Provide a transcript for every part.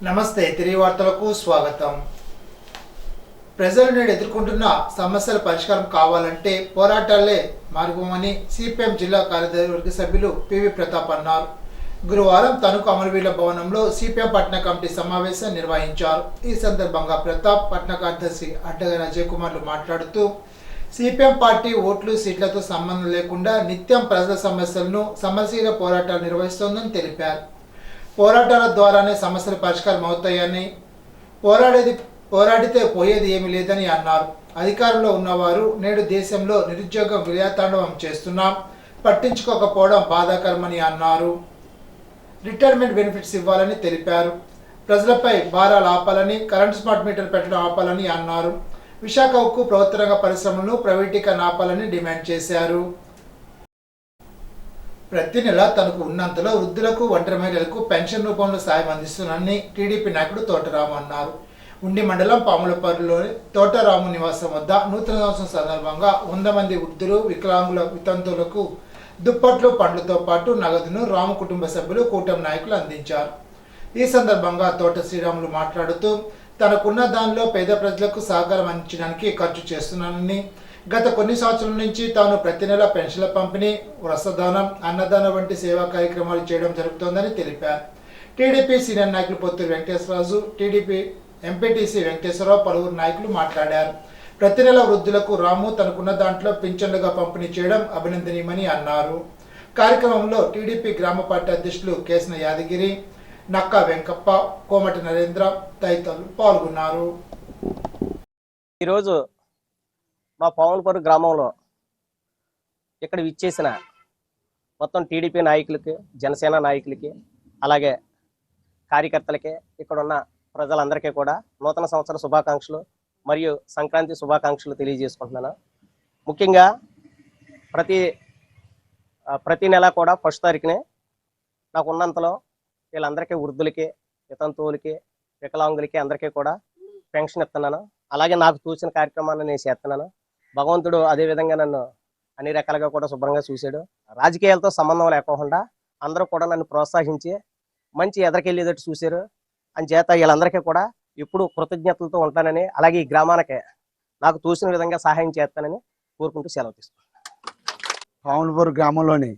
నమస్తే తిరిగి వార్తలకు స్వాగతం. ప్రజలు నేడు ఎదుర్కొంటున్న సమస్యల పరిష్కారం కావాలంటే పోరాటాలే మార్గమని సిపిఎం జిల్లా కార్యవర్గ సభ్యులు పివి ప్రతాప్ అన్నారు. గురువారం తణుకు అమరవీరుల భవనంలో సిపిఎం పట్టణ కమిటీ సమావేశం నిర్వహించారు. ఈ సందర్భంగా ప్రతాప్, పట్టణ కార్యదర్శి అడ్డగ అజయ్ కుమార్లు మాట్లాడుతూ సిపిఎం పార్టీ ఓట్లు సీట్లతో సంబంధం లేకుండా నిత్యం ప్రజల సమస్యలను సమస్యల పోరాటాలు నిర్వహిస్తోందని తెలిపారు. పోరాటాల ద్వారానే సమస్యలు పరిష్కారం అవుతాయని, పోరాడితే పోయేది ఏమీ లేదని అన్నారు. అధికారంలో ఉన్నవారు నేడు దేశంలో నిరుద్యోగం విలయతాండవం చేస్తున్నాం, పట్టించుకోకపోవడం బాధాకరమని అన్నారు. రిటైర్మెంట్ బెనిఫిట్స్ ఇవ్వాలని తెలిపారు. ప్రజలపై భారాలు ఆపాలని, కరెంట్ స్మార్ట్ మీటర్ పెట్టడం ఆపాలని అన్నారు. విశాఖ ఉక్కు ప్రభుత్వ రంగ పరిశ్రమలను ప్రైవేటీకరణ ఆపాలని డిమాండ్ చేశారు. ప్రతి నెల తనకు ఉన్నంతలో వృద్ధులకు, ఒంటరి మహిళలకు పెన్షన్ రూపంలో సాయం అందిస్తున్నానని టీడీపీ నాయకుడు తోటరాము అన్నారు. ఉండి మండలం పాములపర్రులోని తోటరాము నివాసం వద్ద నూతన సంవత్సరం సందర్భంగా 100 మంది వృద్ధులు, వికలాంగుల వితంతువులకు దుప్పట్లు, పండ్లతో పాటు నగదును రాము కుటుంబ సభ్యులు, కూటమి నాయకులు అందించారు. ఈ సందర్భంగా తోట శ్రీరాములు మాట్లాడుతూ తనకున్న దానిలో పేద ప్రజలకు సహకారం అందించడానికి ఖర్చు చేస్తున్నానని, గత కొన్ని సంవత్సరాల నుంచి తాను ప్రతి నెల పెన్షన్ల పంపిణీ, వస్త్రదానం, అన్నదానం వంటి సేవా కార్యక్రమాలు చేయడం జరుగుతోందని తెలిపారు. టీడీపీ సీనియర్ నాయకులు పొత్తూరు వెంకటేశ్వరరాజు, టీడీపీ ఎంపీటీసీ వెంకటేశ్వరరావు, పలువురు నాయకులు మాట్లాడారు. ప్రతి నెల వృద్ధులకు రాము తనకున్న దాంట్లో పింఛన్లుగా పంపిణీ చేయడం అభినందనీయమని అన్నారు. కార్యక్రమంలో టీడీపీ గ్రామ పార్టీ అధ్యక్షులు కేసన యాదగిరి, నక్కా వెంకప్ప, కోమటి నరేంద్ర తదితరులు పాల్గొన్నారు. ఈరోజు మా పాములపర్రు గ్రామంలో ఇక్కడ విచ్చేసిన మొత్తం టీడీపీ నాయకులకి, జనసేన నాయకులకి, అలాగే కార్యకర్తలకి, ఇక్కడ ఉన్న ప్రజలందరికీ కూడా నూతన సంవత్సర శుభాకాంక్షలు మరియు సంక్రాంతి శుభాకాంక్షలు తెలియజేసుకుంటున్నాను. ముఖ్యంగా ప్రతి నెల కూడా 1వ తారీఖునే నాకు ఉన్నంతలో వీళ్ళందరికీ, వృద్ధులకి, వితంతువులకి, వికలాంగులకి అందరికీ కూడా పెన్షన్ ఇస్తున్నాను. అలాగే నాకు తోచిన కార్యక్రమాన్ని నేను చేస్తున్నాను. భగవంతుడు అదేవిధంగా నన్ను అన్ని రకాలుగా కూడా శుభ్రంగా చూశాడు. రాజకీయాలతో సంబంధం లేకుండా అందరూ కూడా నన్ను ప్రోత్సహించి మంచి ఎదరికెళ్ళేటట్టు చూశారు. అని చేత వీళ్ళందరికీ కూడా ఎప్పుడు కృతజ్ఞతలతో ఉంటానని, అలాగే ఈ గ్రామానికి నాకు తోచిన విధంగా సహాయం చేస్తానని కోరుకుంటూ సెలవు తీసుకున్నాను. పాములపర్రు గ్రామంలోని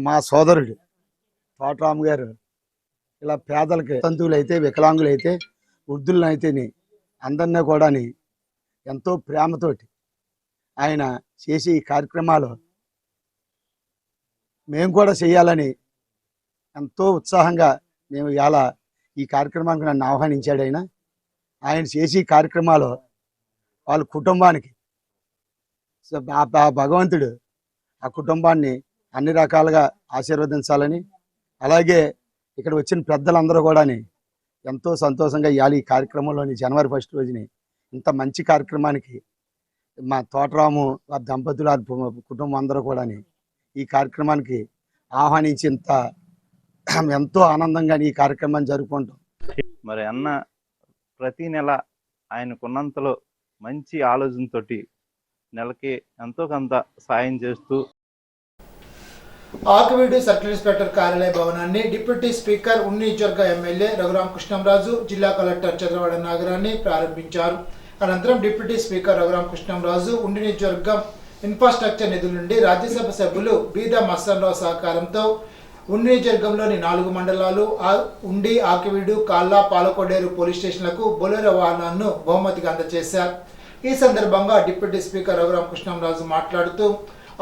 మా సోదరుడు తోటరాము గారు ఇలా పేదలకి, తంతువులైతే, వికలాంగులైతే, వృద్ధులనైతేని అందరినీ కూడా ఎంతో ప్రేమతోటి ఆయన చేసే ఈ కార్యక్రమాలు మేము కూడా చేయాలని ఎంతో ఉత్సాహంగా మేము ఇలా ఈ కార్యక్రమానికి నన్ను ఆహ్వానించాడు. ఆయన చేసే కార్యక్రమాలు వాళ్ళ కుటుంబానికి భగవంతుడు ఆ కుటుంబాన్ని అన్ని రకాలుగా ఆశీర్వదించాలని, అలాగే ఇక్కడ వచ్చిన పెద్దలందరూ కూడా ఎంతో సంతోషంగా ఇవాళ ఈ కార్యక్రమంలోని జనవరి 1 రోజుని ఇంత మంచి కార్యక్రమానికి మా తోటరాము ఆ దంపతులు, ఆ కుటుంబం అందరూ కూడా ఈ కార్యక్రమానికి ఆహ్వానించి ఎంతో ఆనందంగా ఈ కార్యక్రమాన్ని జరుపుకుంటాం. మరి అన్న ప్రతి నెల ఆయనకున్నంతలో మంచి ఆలోచనతోటి నెలకి ఎంతో కొంత సాయం చేస్తూ ఆకివీడు సర్కిల్ ఇన్స్పెక్టర్ కార్యాలయ భవనాన్ని డిప్యూటీ స్పీకర్ నియోజకవర్గ ఎమ్మెల్యే రఘురామకృష్ణంరాజు, జిల్లా కలెక్టర్ చంద్రవాడ నాగరాన్ని ప్రారంభించారు. అనంతరం డిప్యూటీ స్పీకర్ రఘురామకృష్ణంరాజు నియోజకవర్గం ఇన్ఫ్రాస్ట్రక్చర్ నిధుల నుండి రాజ్యసభ సభ్యులు బీదా మస్తాన్రావు సహకారంతో నియోజకవర్గంలోని 4 మండలాలు ఉండి, ఆకివీడు, కాళ్ళ, పాలకొడేరు పోలీస్ స్టేషన్లకు బొలెరో వాహనాలను బహుమతిగా అందజేశారు. ఈ సందర్భంగా డిప్యూటీ స్పీకర్ రఘురామకృష్ణంరాజు మాట్లాడుతూ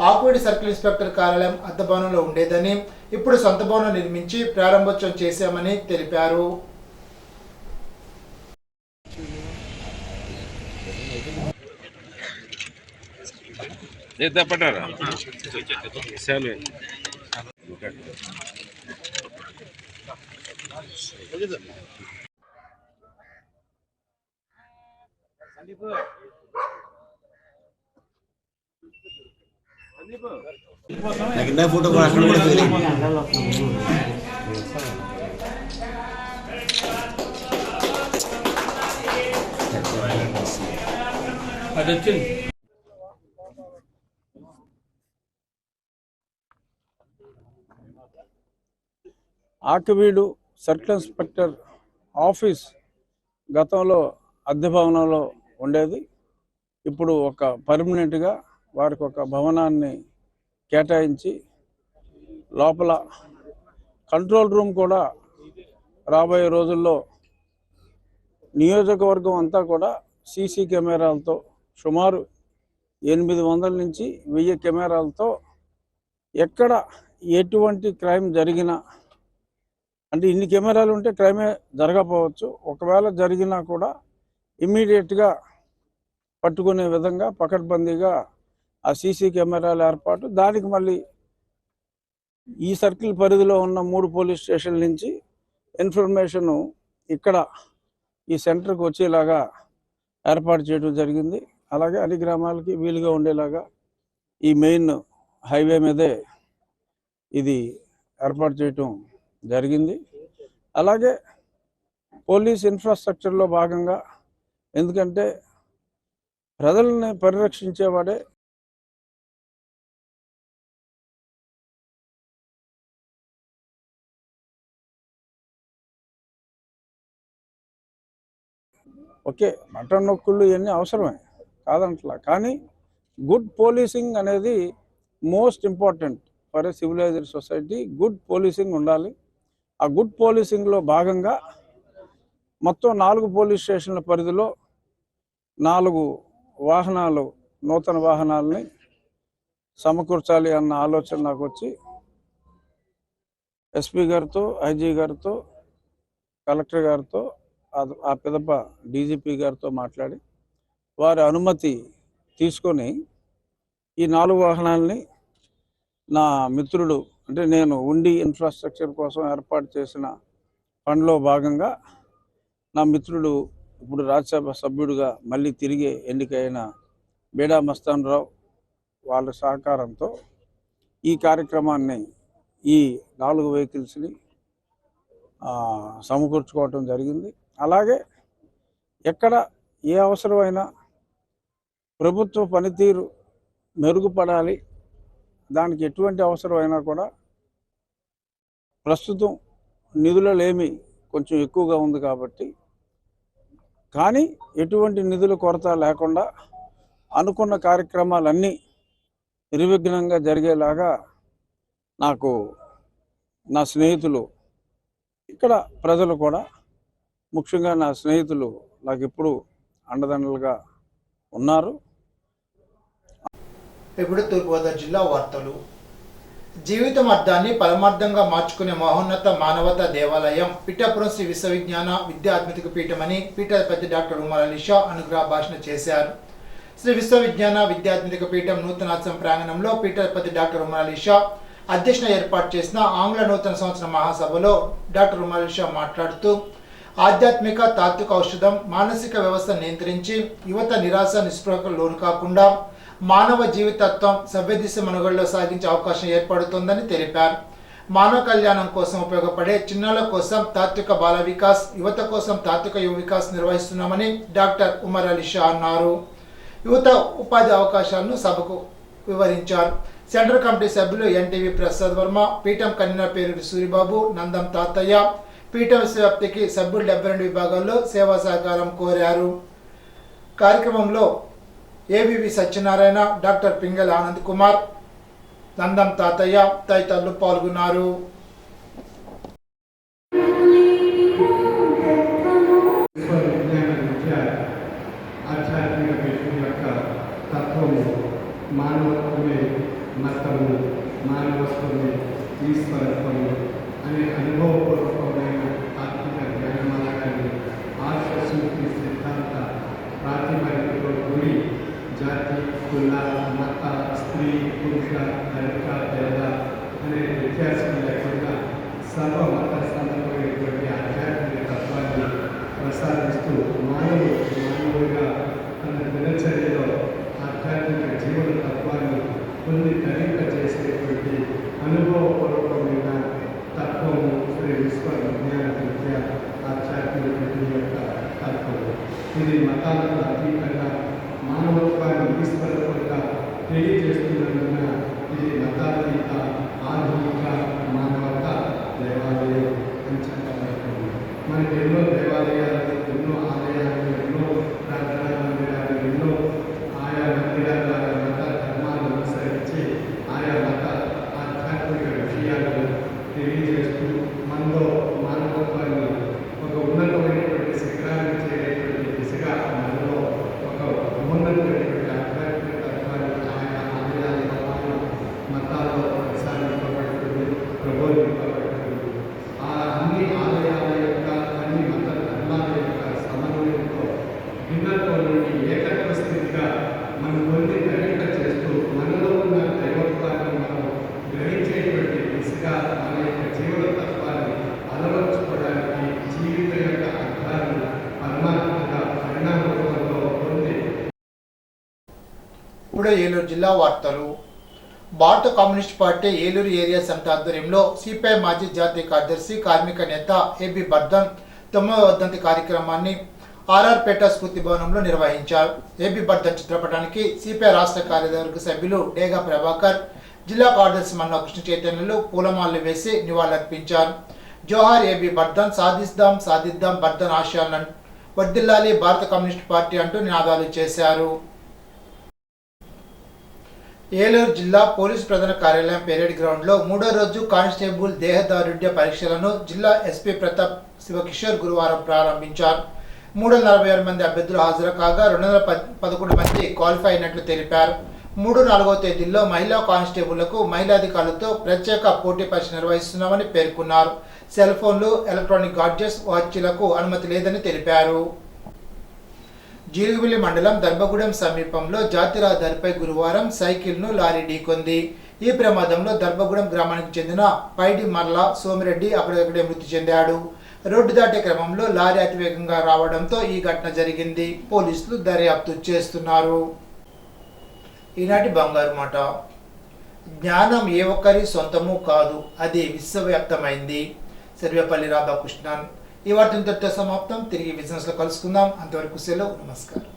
ఆకివీడు సర్కిల్ ఇన్స్పెక్టర్ కార్యాలయం అద్దె భవనంలో ఉండేదని, ఇప్పుడు సొంత భవనం నిర్మించి ప్రారంభోత్సవం చేశామని తెలిపారు. ఫోటో అక్కడ అది వచ్చింది. ఆకివీడు సర్కిల్ ఇన్స్పెక్టర్ ఆఫీస్ గతంలో అద్దె భవనంలో ఉండేది. ఇప్పుడు ఒక పర్మనెంట్గా వారికి ఒక భవనాన్ని కేటాయించి లోపల కంట్రోల్ రూమ్ కూడా రాబోయే రోజుల్లో నియోజకవర్గం అంతా కూడా సీసీ కెమెరాలతో సుమారు 800 నుంచి 1000 కెమెరాలతో ఎక్కడ ఎటువంటి క్రైమ్ జరిగినా, అంటే ఇన్ని కెమెరాలు ఉంటే క్రైమే జరగకపోవచ్చు, ఒకవేళ జరిగినా కూడా ఇమ్మీడియట్గా పట్టుకునే విధంగా పకడ్బందీగా ఆ సీసీ కెమెరాల ఏర్పాటు. దానికి మళ్ళీ ఈ సర్కిల్ పరిధిలో ఉన్న 3 పోలీస్ స్టేషన్ల నుంచి ఇన్ఫర్మేషను ఇక్కడ ఈ సెంటర్కి వచ్చేలాగా ఏర్పాటు చేయడం జరిగింది. అలాగే అన్ని గ్రామాలకి వీలుగా ఉండేలాగా ఈ మెయిన్ హైవే మీదే ఇది ఏర్పాటు చేయటం జరిగింది. అలాగే పోలీస్ ఇన్ఫ్రాస్ట్రక్చర్లో భాగంగా, ఎందుకంటే ప్రజల్ని పరిరక్షించేవాడే ఓకే, బటన్ నొక్కుళ్ళు ఇవన్నీ అవసరమే కాదంటలా, కానీ గుడ్ పోలీసింగ్ అనేది most important for a civilised society. Good policing ఉండాలి. ఆ గుడ్ పోలీసింగ్లో భాగంగా మొత్తం 4 పోలీస్ స్టేషన్ల పరిధిలో 4 వాహనాలు, నూతన వాహనాలని సమకూర్చాలి అన్న ఆలోచన నాకు వచ్చి ఎస్పీ గారితో, ఐజీ గారితో, కలెక్టర్ గారితో, ఆ పిదప డీజీపీ గారితో మాట్లాడి వారి అనుమతి తీసుకొని ఈ 4 వాహనాలని నా మిత్రుడు, అంటే నేను ఉండి ఇన్ఫ్రాస్ట్రక్చర్ కోసం ఏర్పాటు చేసిన ఫండ్లో భాగంగా నా మిత్రుడు ఇప్పుడు రాజ్యసభ సభ్యుడిగా మళ్ళీ తిరిగి ఎన్నికైన బేడా మస్తాన్ రావు వాళ్ళ సహకారంతో ఈ కార్యక్రమాన్ని, ఈ 4 వెహికల్స్ని సమకూర్చుకోవటం జరిగింది. అలాగే ఎక్కడ ఏ అవసరమైనా ప్రభుత్వ పనితీరు మెరుగుపడాలి, దానికి ఎటువంటి అవసరమైనా కూడా ప్రస్తుతం నిధులలేమి కొంచెం ఎక్కువగా ఉంది కాబట్టి, కానీ ఎటువంటి నిధుల కొరత లేకుండా అనుకున్న కార్యక్రమాలన్నీ నిర్విఘ్నంగా జరిగేలాగా నాకు నా స్నేహితులు, ఇక్కడ ప్రజలు కూడా, ముఖ్యంగా నా స్నేహితులు నాకు ఎప్పుడు అండదండలుగా ఉన్నారు. ఇప్పుడు తూర్పుగోదావరి జిల్లా వార్తలు. జీవితం అర్థాన్ని పరమార్థంగా మార్చుకునే మహోన్నత మానవతా దేవాలయం పిఠాపురం శ్రీ విశ్వవిజ్ఞాన విద్యాత్మిక పీఠమని పీఠాధిపతి డాక్టర్ ఉమర్ అలీ షా అనుగ్రహ భాషణ చేశారు. శ్రీ విశ్వవిజ్ఞాన విద్యాత్మిక పీఠం నూతనాశ్రమ ప్రాంగణంలో పీఠాధిపతి డాక్టర్ ఉమర్ అలీ షా అధ్యక్షన ఏర్పాటు చేసిన ఆంగ్ల నూతన సంవత్సర మహాసభలో డాక్టర్ ఉమర్ అలీ షా మాట్లాడుతూ, ఆధ్యాత్మిక తాత్విక ఔషధం మానసిక వ్యవస్థను నియంత్రించి యువత నిరాశ నిస్పృహకు లోను కాకుండా మానవ జీవితత్వం సభ్యదిశ మనుగడలో సాగించే అవకాశం ఏర్పడుతుందని తెలిపారు. మానవ కళ్యాణం కోసం ఉపయోగపడే చిన్నాల కోసం తాత్విక బాల వికాస్, యువత కోసం తాత్విక యువ వికాస్ నిర్వహిస్తున్నామని డాక్టర్ ఉమర్ అలీ షా అన్నారు. యువత ఉపాధి అవకాశాలను సభకు వివరించారు. సెంట్రల్ కమిటీ సభ్యులు ఎన్టీవీ ప్రసాద్ వర్మ, పీఠం కన్వీనర్ పేరు సూరిబాబు, నందం తాతయ్య పీఠం విశ్వవ్యాప్తికి సభ్యులు 72 విభాగాల్లో సేవా సహకారం కోరారు. కార్యక్రమంలో ఏవివి సత్యనారాయణ, డాక్టర్ పింగళ ఆనంద్ కుమార్, నందం తాతయ్య తదితరులు పాల్గొన్నారు. ఆధ్యాత్మిక వ్యక్తి యొక్క తత్వము మానవత్వమే మతము, మానవత్వమే ఈశ్వరత్వము అనే అనుభవపూర్వకమైన ఆత్మిక జ్ఞాన మార్గాన్ని ఆశ్వసించి సిద్ధాంత ప్రాతిపదికతో కూడి జాతి, కుల, మత, స్త్రీ, పురుష, దళిత, పేద అనే వ్యత్యాసం లేకుండా సర్వమత సంబంధమైనటువంటి ఆధ్యాత్మిక తత్వాన్ని ప్రసాదిస్తూ మానవుడిగా తన దినచర్యలో ఆధ్యాత్మిక జీవన తత్వాన్ని కొన్ని ధరింపజేసేటువంటి అనుభవపూర్వకమైన తత్వము శ్రీ విశ్వ విజ్ఞాన విద్య ఆధ్యాత్మిక విద్య యొక్క తత్వము. ఇది మతాలకు అతీతంగా మానవత్వాన్ని ఈశ్వరత్వంగా తెలియజేస్తున్నందున ఇది మతాతీత ఆధునిక మానవత దేవాలయం అని చెప్పబడుతుంది. మనకి ఎన్నో ఉమ్మడి ఏలూరు జిల్లా వార్తలు. భారత కమ్యూనిస్ట్ పార్టీ ఏలూరు ఏరియా సమితి ఆధ్వర్యంలో సిపిఐ మాజీ జాతీయ కార్యదర్శి కార్మిక నేత ఏబి బర్ధన్ 9వ వర్ధంతి కార్యక్రమాన్ని ఆర్ఆర్పేట స్ఫూర్తి భవనంలో నిర్వహించారు. ఏబి బర్ధన్ చిత్రపటానికి సిపిఐ రాష్ట్ర కార్యవర్గ సభ్యులు డేగా ప్రభాకర్, జిల్లా కార్యదర్శి మన్నా కృష్ణ చైతన్యులు పూలమాలలు వేసి నివాళులర్పించారు. జోహార్ ఏబి బర్ధన్, సాధిద్దాం సాధిద్దాం బర్ధన్ ఆశయాలను వర్ధిల్లాలి భారత కమ్యూనిస్ట్ పార్టీ అంటూ నినాదాలు చేశారు. ఏలూరు జిల్లా పోలీసు ప్రధాన కార్యాలయం పెరేడ్ గ్రౌండ్లో 3వ రోజు కానిస్టేబుల్ దేహదారుఢ్య పరీక్షలను జిల్లా ఎస్పీ ప్రతాప్ శివకిషోర్ గురువారం ప్రారంభించారు. 346 మంది అభ్యర్థులు హాజరు కాగా 211 మంది క్వాలిఫై అయినట్లు తెలిపారు. 3, 4వ తేదీల్లో మహిళా కానిస్టేబుళ్లకు మహిళాధికారులతో ప్రత్యేక పోటీ పరీక్ష నిర్వహిస్తున్నామని పేర్కొన్నారు. సెల్ ఫోన్లు, ఎలక్ట్రానిక్ గాడ్జెట్స్, వాచ్లకు అనుమతి లేదని తెలిపారు. జీలుగుమిల్లి మండలం దర్భగూడెం సమీపంలో జాతీయ రహదారిపై గురువారం సైకిల్ను లారీ ఢీకొంది. ఈ ప్రమాదంలో దర్భగూడెం గ్రామానికి చెందిన పైడి మర్ల సోమిరెడ్డి అక్కడికక్కడే మృతి చెందాడు. రోడ్డు దాటే క్రమంలో లారీ అతివేగంగా రావడంతో ఈ ఘటన జరిగింది. పోలీసులు దర్యాప్తు చేస్తున్నారు. ఈనాటి బంగారు మాట. జ్ఞానం ఏ ఒక్కరి సొంతము కాదు, అది విశ్వవ్యాప్తమైంది. సర్వేపల్లి రాధాకృష్ణన్. ఈ వార్త ఇంతటితో సమాప్తం. తిరిగి బిజినెస్లో కలుసుకుందాం. అంతవరకు సెలవు. నమస్కారం.